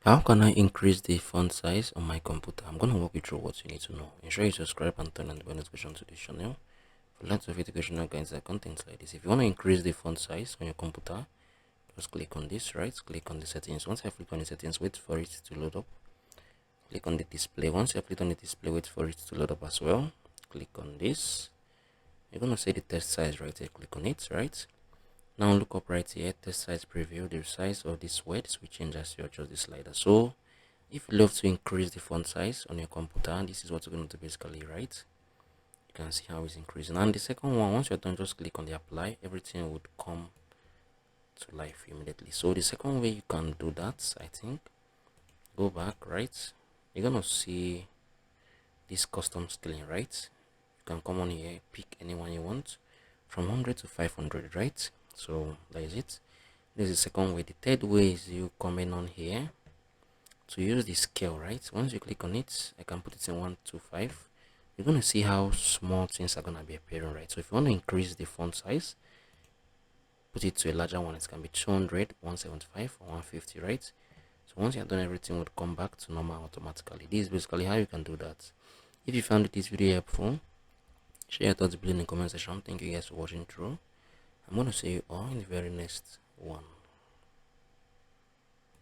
How can I increase the font size on my computer? I'm going to walk you through what you need to know. Ensure you subscribe and turn on the bell notification to this channel for lots of educational guides and contents like this. If you want to increase the font size on your computer, just click on this, right? Click on the settings. Once I click on the settings, wait for it to load up. Click on the display. Once you click on the display, wait for it to load up as well. Click on this. You're going to see the text size right here. Click on it, right? Now look up right here, text size preview. The size of this words will change as you adjust the slider. So if you love to increase the font size on your computer, this is what you're going to do basically, right? You can see how it's increasing. And the second one, once you're done, just click on the apply. Everything would come to life immediately. So the second way you can do that, I think, go back, right? You're going to see this custom scaling, right? You can come on here, pick anyone you want from 100 to 500, right? So that is it. This is the second way. The third way is you comment on here to use the scale, right? Once you click on it, I can put it in 125. You're going to see how small things are going to be appearing, right? So if you want to increase the font size, put it to a larger one. It can be 200, 175, or 150, right? So once you're done, everything would come back to normal automatically. This is basically how you can do that. If you found this video helpful, share your thoughts below in the comment section. Thank you guys for watching through. I'm going to see you all in the very next one.